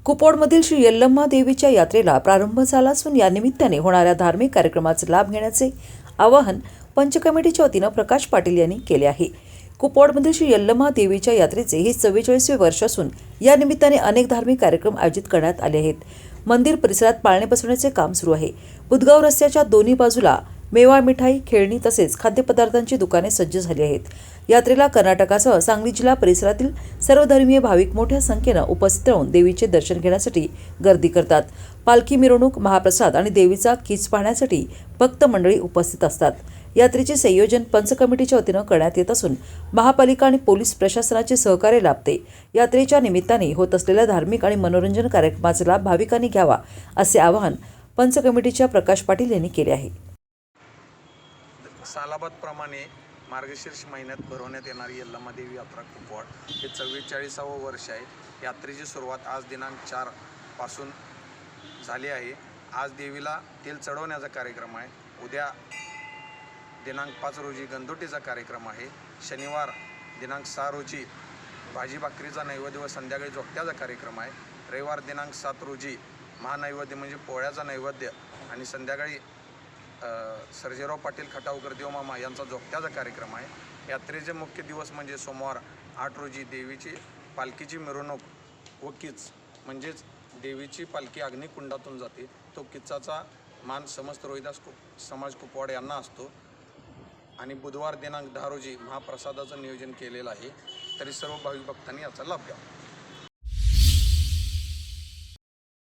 कुपवाडमधील श्री यल्लम्मा देवीच्या यात्रेला प्रारंभ झाला असून या निमित्ताने होणाऱ्या धार्मिक कार्यक्रमाचा लाभ घेण्याचे आवाहन पंच कमिटीच्या वतीनं प्रकाश पाटील यांनी केले आहे। कुपवाडमधील श्री यल्लम्मा देवीच्या यात्रेचे हे 44वे वर्ष असून या निमित्ताने अनेक धार्मिक कार्यक्रम आयोजित करण्यात आले आहेत। मंदिर परिसरात पाळणे बसवण्याचे काम सुरू आहे। बुधगाव रस्त्याच्या दोन्ही बाजूला मेवा मिठाई, खेळणी तसेच खाद्यपदार्थांची दुकाने सज्ज झाली आहेत। यात्रेला कर्नाटकासह सांगली जिल्हा परिसरातील सर्व धर्मीय भाविक मोठ्या संख्येने उपस्थित राहून देवीचे दर्शन घेण्यासाठी गर्दी करतात। पालखी मिरवणूक, महाप्रसाद आणि देवीचा कीच पाहण्यासाठी भक्त मंडळी उपस्थित असतात। यात्रेचे संयोजन पंच कमिटीच्या वतीनं करण्यात येत असून महापालिका आणि पोलीस प्रशासनाचे सहकार्य लाभते। यात्रेच्या निमित्ताने होत असलेल्या धार्मिक आणि मनोरंजन कार्यक्रमाचा लाभ भाविकांनी घ्यावा असे आवाहन पंच कमिटीच्या प्रकाश पाटील यांनी केले आहे। सालाबादप्रमाणे मार्गशीर्ष महिन्यात भरवण्यात येणारी यल्लम्मा देवी यात्रा कुपवाड हे 44वे वर्ष आहे। यात्रेची सुरुवात आज दिनांक 4 पासून झाली आहे। आज देवीला तेल चढवण्याचा कार्यक्रम आहे। उद्या दिनांक 5 रोजी गंधोटीचा कार्यक्रम आहे। शनिवार दिनांक 6 रोजी भाजी भाकरीचा नैवेद्य व संध्याकाळी जोगत्याचा कार्यक्रम आहे। रविवार दिनांक 7 रोजी महानैवेद्य म्हणजे पोळ्याचा नैवेद्य आणि संध्याकाळी सर्जेराव पाटील खटावकर देवमामा यांचा जोगत्याचा कार्यक्रम आहे। यात्रेचे मुख्य दिवस म्हणजे सोमवार 8 रोजी देवीची पालखीची मिरवणूक व किच म्हणजेच देवीची पालखी अग्निकुंडातून जाते। तो किच्चाचा मान समस्त रोहिदास समाज कुपवाड यांना असतो आणि बुधवार दिनांक 10 रोजी महाप्रसादाचं नियोजन केलेलं आहे। तरी सर्व भाविक भक्तांनी याचा लाभ घ्यावा।